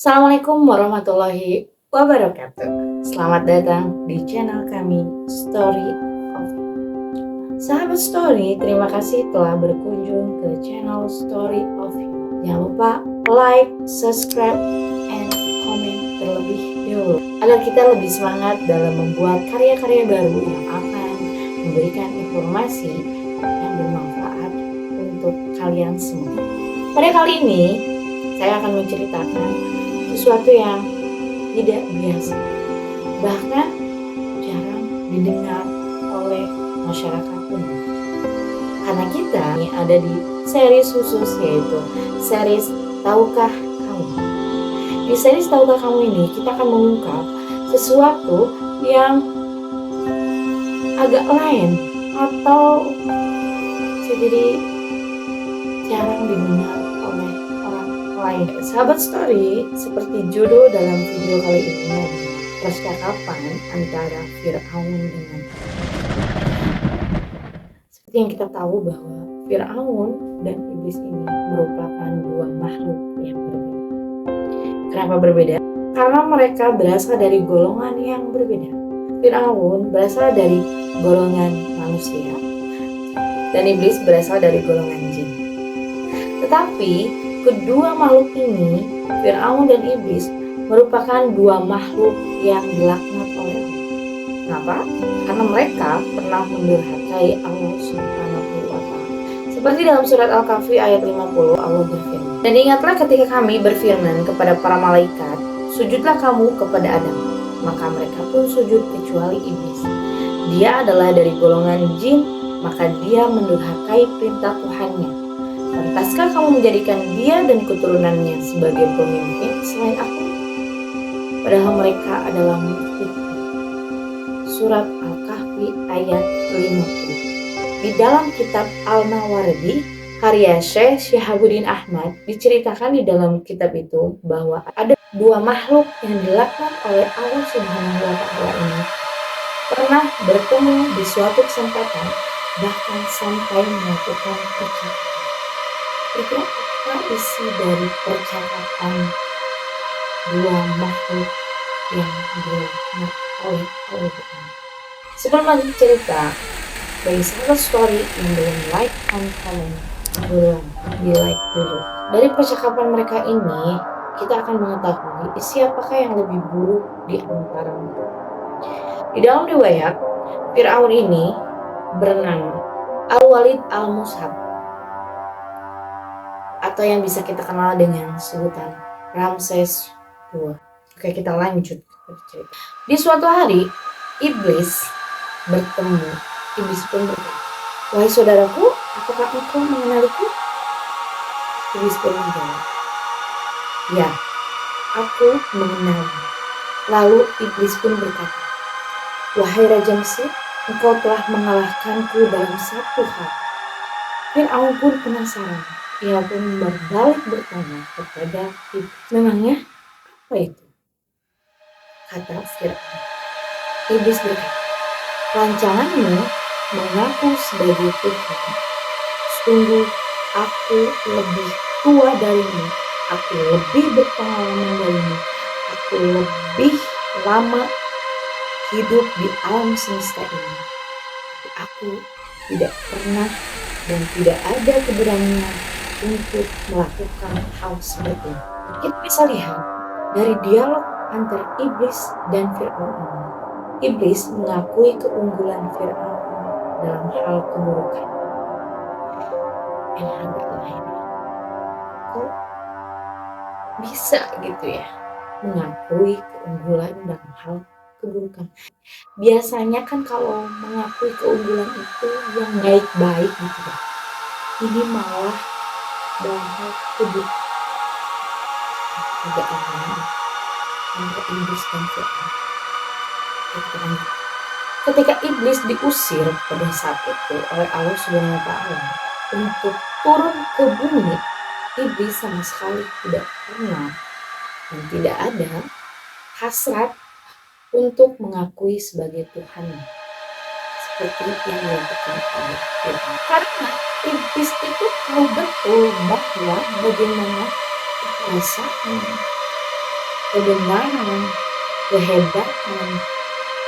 Assalamualaikum warahmatullahi wabarakatuh. Selamat datang di channel kami Story of You. Sahabat Story, terima kasih telah berkunjung ke channel Story of You. Jangan lupa like, subscribe, and comment terlebih dahulu agar kita lebih semangat dalam membuat karya-karya baru yang akan memberikan informasi yang bermanfaat untuk kalian semua. Pada kali ini, saya akan menceritakan sesuatu yang tidak biasa, bahkan jarang didengar oleh masyarakat umum. Karena kita ini ada di series khusus, yaitu series Tahukah Kamu. Di series Tahukah Kamu ini kita akan mengungkap sesuatu yang agak lain atau bisa jadi jarang didengar oleh orang lain. Sahabat Story, seperti judul dalam video kali ini adalah percakapan antara Fir'aun dengan seperti yang kita tahu bahwa Fir'aun dan iblis ini merupakan dua makhluk yang berbeda. Kenapa berbeda? Karena mereka berasal dari golongan yang berbeda. Fir'aun berasal dari golongan manusia dan iblis berasal dari golongan jin. Tetapi kedua makhluk ini, Fir'aun dan iblis, merupakan dua makhluk yang dilaknat oleh Allah. Kenapa? Karena mereka pernah mendurhakai Allah Subhanahu wa Ta'ala. Seperti dalam surat Al-Kahfi ayat 50, Allah berfirman, "Dan ingatlah ketika kami berfirman kepada para malaikat, sujudlah kamu kepada Adam. Maka mereka pun sujud kecuali iblis. Dia adalah dari golongan jin, maka dia mendurhakai perintah Tuhannya. Pantaskah kamu menjadikan dia dan keturunannya sebagai pemimpin selain aku? Padahal mereka adalah makhluk." Surat Al-Kahfi ayat 50. Di dalam kitab Al-Mawardi karya Syekh Syihabuddin Ahmad, diceritakan di dalam kitab itu bahwa ada dua makhluk yang dilaknat oleh Allah Subhanahu wa Ta'ala ini pernah bertemu di suatu kesempatan, bahkan sampai melakukan percakapan. Itu apa isi dari percakapan dua makhluk yang dilaknat oleh Allah ini? Sebelum lanjut cerita, bagi sahabat Story yang belum like and comment, belum di like dulu. Dari percakapan mereka ini, kita akan mengetahui siapakah yang lebih buruk di antara mereka. Di dalam riwayat, Fir'aun ini bernama Al-Walid Al-Mushab, atau yang bisa kita kenal dengan sebutan Ramses II. Oke, kita lanjut bercerita. Di suatu hari, iblis bertemu. Iblis pun berkata, "Wahai saudaraku, apakah engkau mengenaliku?" Iblis pun menjawab, "Ya, aku mengenalmu." Lalu iblis pun berkata, "Wahai Raja Mesir, engkau telah mengalahkanku dalam satu hal." Fir'aun pun penasaran. Ia pun berbalik bertanya kepada iblis, "Memangnya apa itu?" Kata Fir'aun. Iblis berkata, "Rancanganmu mengaku sebagai Tuhan. Sungguh aku lebih tua darimu, aku lebih berpengalaman darimu, aku lebih lama hidup di alam semesta ini. Tapi aku tidak pernah dan tidak ada keberanian untuk melakukan hal seperti ini." Kita bisa lihat dari dialog antara iblis dan Fir'aun ini. Iblis mengakui keunggulan Fir'aun dalam hal keburukan. Yang agak lain, kok bisa gitu ya mengakui keunggulan dalam hal keburukan? Biasanya kan kalau mengakui keunggulan itu yang baik-baik gitu ya. Ini malah dalam hal keburukan. Agak aneh antara iblis dan Fir'aun. Ketika iblis diusir pada saat itu oleh Allah Subhanahu wa Ta'ala untuk turun ke bumi, iblis sama sekali tidak pernah dan tidak ada hasrat untuk mengakui sebagai Tuhan seperti yang dilakukan oleh Fir'aun. Karena iblis itu tahu betul bahwa bagaimana kekuasaan, kebenaran, kehebatan,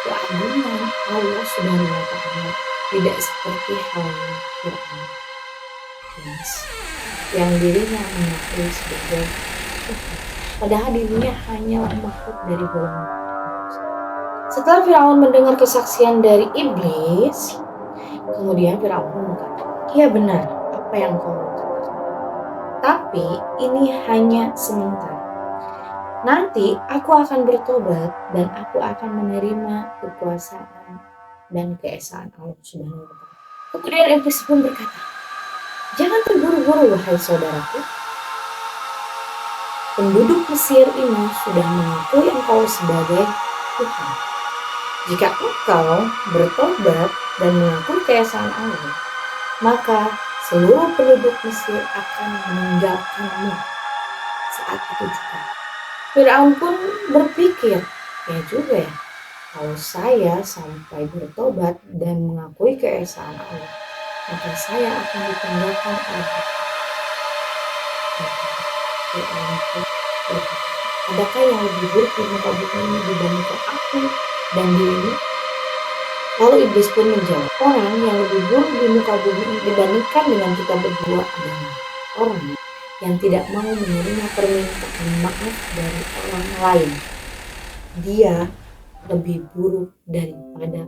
keagungan Allah Subhanahu wa Ta'ala tidak seperti halnya Fir'aun yang dirinya mengakui sebagai Tuhan, padahal dirinya hanyalah makhluk dari golongan manusia. Setelah Fir'aun mendengar kesaksian dari iblis, kemudian Fir'aun berkata, "Iya benar apa yang kau katakan, tapi ini hanya sementara. Nanti aku akan bertobat dan aku akan menerima kekuasaan dan keesaan Allah Subhanahu wa Ta'ala." Kemudian iblis pun berkata, "Jangan terburu-buru wahai saudaraku. Penduduk Mesir ini sudah mengakui engkau sebagai Tuhan. Jika engkau bertobat dan mengakui keesaan Allah, maka seluruh penduduk Mesir akan meninggalkanmu saat itu juga." Fir'aun pun berpikir, ya juga ya, kalau saya sampai bertobat dan mengakui keesaan Allah, maka saya akan ditinggalkan oleh Allah. Fir'aun pun berkata, "Adakah yang lebih buruk di muka bumi ini dibandingkan aku dan dirimu?" Lalu iblis pun menjawab, "Orang yang lebih buruk di muka bumi ini dibandingkan dengan kita berdua adalah orang yang tidak mau menerima permintaan maaf dari orang lain. Dia lebih buruk daripada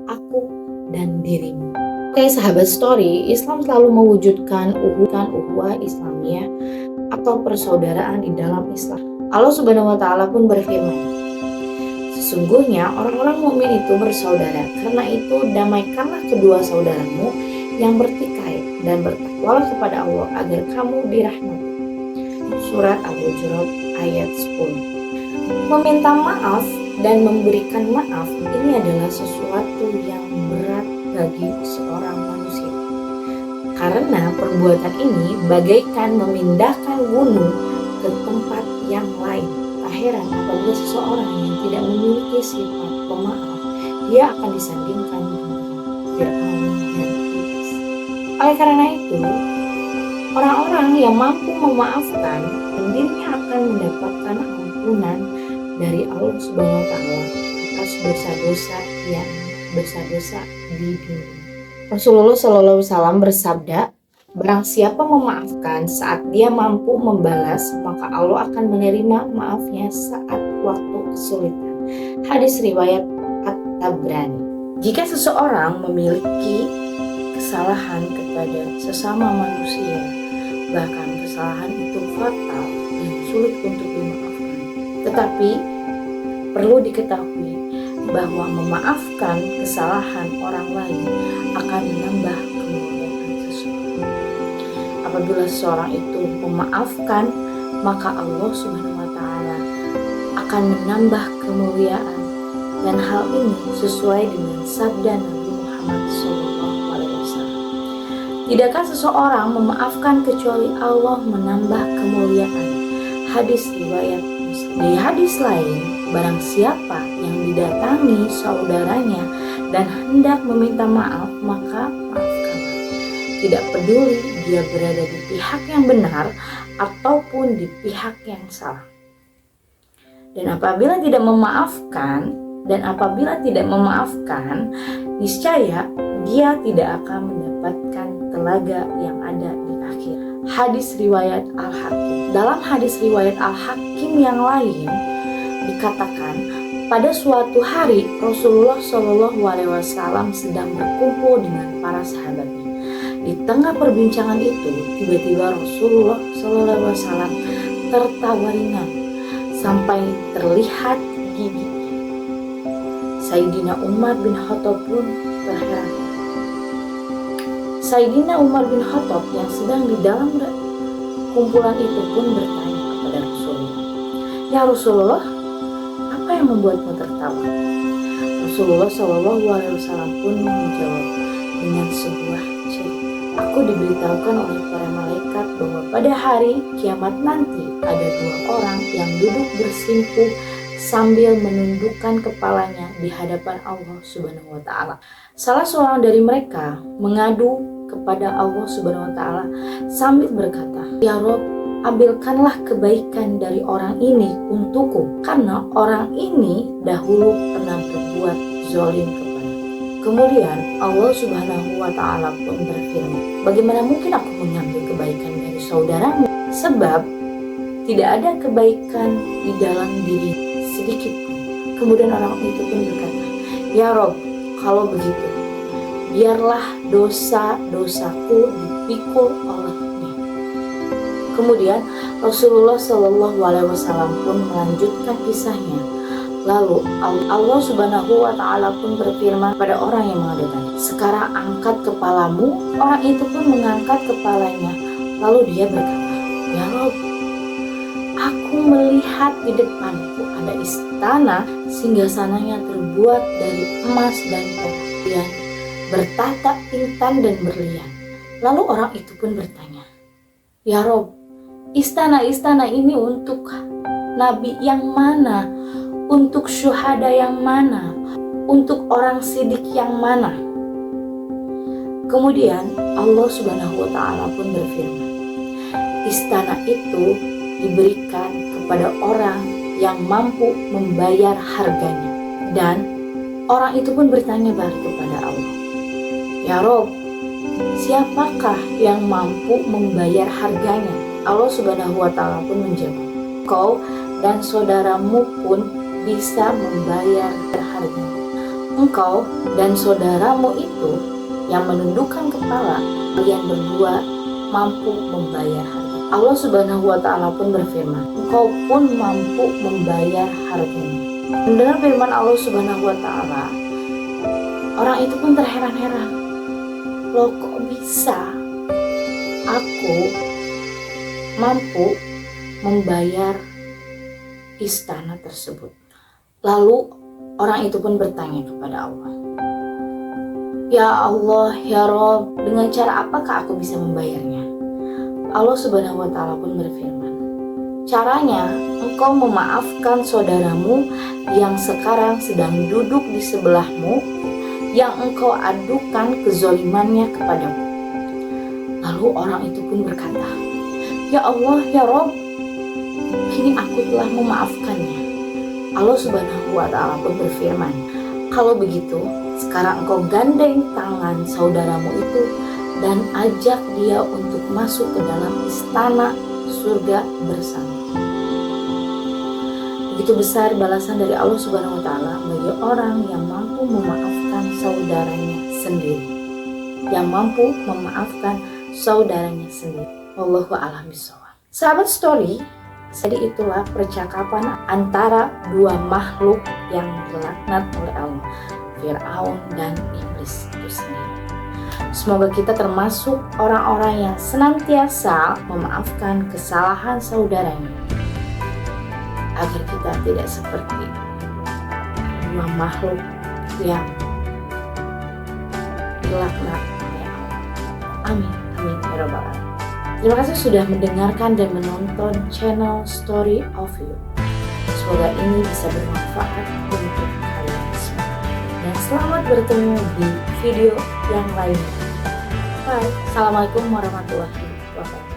aku dan dirimu." Oke sahabat story, Islam selalu mewujudkan ukhuwah Islamiyah atau persaudaraan di dalam Islam. Allah Subhanahu wa Ta'ala pun berfirman, "Sesungguhnya orang-orang mukmin itu bersaudara. Karena itu damaikanlah kedua saudaramu yang bertikai dan bertakwalah kepada Allah agar kamu dirahmati." Surat Al-Hujurat ayat 10. Meminta maaf dan memberikan maaf ini adalah sesuatu yang berat bagi seorang manusia. Karena perbuatan ini bagaikan memindahkan gunung ke tempat yang lain. Tak heran apabila seseorang yang tidak memiliki sifat pemaaf, dia akan disandingkan dengan Fir'aun dan iblis. Oleh karena itu, orang-orang yang mampu memaafkan, dirinya akan mendapatkan ampunan dari Allah Subhanahu wa Ta'ala atas dosa-dosa di dunia. Rasulullah SAW bersabda, "Barang siapa memaafkan saat dia mampu membalas, maka Allah akan menerima maafnya saat waktu kesulitan." Hadis riwayat At-Tabrani. Jika seseorang memiliki kesalahan kepada sesama manusia, bahkan kesalahan itu fatal dan sulit untuk dimaafkan, tetapi perlu diketahui bahwa memaafkan kesalahan orang lain akan menambah kemuliaan seseorang. Apabila seseorang itu memaafkan, maka Allah Subhanahu wa Ta'ala akan menambah kemuliaan, dan hal ini sesuai dengan sabda Nabi Muhammad SAW. Tidakkah seseorang memaafkan kecuali Allah menambah kemuliaan? Hadis riwayat Muslim. Di hadis lain, barang siapa yang didatangi saudaranya dan hendak meminta maaf, maka maafkanlah. Tidak peduli dia berada di pihak yang benar ataupun di pihak yang salah. Dan apabila tidak memaafkan, niscaya dia tidak akan mendapatkan telaga yang ada di akhir. Hadis riwayat Al-Hakim. Dalam hadis riwayat Al-Hakim yang lain dikatakan, pada suatu hari Rasulullah SAW sedang berkumpul dengan para sahabatnya. Di tengah perbincangan itu, tiba-tiba Rasulullah SAW tertawa ringan sampai terlihat gigi. Sayyidina Umar bin Khattab pun terheran. Sayyidina Umar bin Khattab yang sedang di dalam kumpulan itu pun bertanya kepada Rasulullah, "Ya Rasulullah, apa yang membuatmu tertawa?" Rasulullah SAW pun menjawab dengan sebuah cerita. "Aku diberitahukan oleh para malaikat bahwa pada hari kiamat nanti ada dua orang yang duduk bersimpuh sambil menundukkan kepalanya di hadapan Allah Subhanahu wa Ta'ala. Salah seorang dari mereka mengadu kepada Allah Subhanahu wa Ta'ala sambil berkata, 'Ya Rob, ambilkanlah kebaikan dari orang ini untukku, karena orang ini dahulu pernah berbuat zalim kepada. Kemudian Allah Subhanahu wa Ta'ala pun berfirman, bagaimana mungkin aku mengambil kebaikan dari saudaramu, sebab tidak ada kebaikan di dalam diri sedikit pun. Kemudian orang itu pun berkata, ya Rob, kalau begitu biarlah dosa-dosaku dipikul olehnya. Kemudian Rasulullah Shallallahu Alaihi Wasallam pun melanjutkan kisahnya. Lalu Allah Subhanahu Wa Taala pun berfirman pada orang yang mengadukan, sekarang angkat kepalamu. Orang itu pun mengangkat kepalanya. Lalu dia berkata, ya Rob, aku melihat di depanku ada istana singgasananya terbuat dari emas dan perak yang bertata intan dan berlian. Lalu orang itu pun bertanya, ya Rob, istana-istana ini untuk nabi yang mana? Untuk syuhada yang mana? Untuk orang sidik yang mana? Kemudian Allah Subhanahu wa Ta'ala pun berfirman, istana itu diberikan kepada orang yang mampu membayar harganya. Dan orang itu pun bertanya balik kepada Allah, ya Rob, siapakah yang mampu membayar harganya? Allah Subhanahu wa Ta'ala pun menjawab, kau dan saudaramu pun bisa membayar harganya. Engkau dan saudaramu itu yang menundukkan kepala, kalian berdua mampu membayar harga. Allah Subhanahu wa Ta'ala pun berfirman, engkau pun mampu membayar harganya. Mendengar firman Allah Subhanahu wa Ta'ala, orang itu pun terheran-heran, loh kok bisa aku mampu membayar istana tersebut? Lalu orang itu pun bertanya kepada Allah, ya Allah, ya Rob, dengan cara apakah aku bisa membayarnya? Allah Subhanahu wa Ta'ala pun berfirman, caranya engkau memaafkan saudaramu yang sekarang sedang duduk di sebelahmu, yang engkau adukan kezalimannya kepadamu. Lalu orang itu pun berkata, ya Allah, ya Rob, kini aku telah memaafkannya. Allah Subhanahu wa Ta'ala pun berfirman, kalau begitu sekarang engkau gandeng tangan saudaramu itu dan ajak dia untuk masuk ke dalam istana surga bersama. Begitu besar balasan dari Allah Subhanahu wa Ta'ala bagi orang yang mampu memaafkan saudaranya sendiri, yang mampu memaafkan saudaranya sendiri. Wallahu a'lam bishawab. Sahabat story, jadi itulah percakapan antara dua makhluk yang dilaknat oleh Allah, Fir'aun dan iblis itu sendiri. Semoga kita termasuk orang-orang yang senantiasa memaafkan kesalahan saudaranya, agar kita tidak seperti dua makhluk yang dilaknat oleh Allah. Amin, amin ya rabbal alamin. Terima kasih sudah mendengarkan dan menonton channel Story of You. Semoga ini bisa bermanfaat untuk kalian semua. Dan selamat bertemu di video yang lainnya. Bye. Assalamualaikum warahmatullahi wabarakatuh.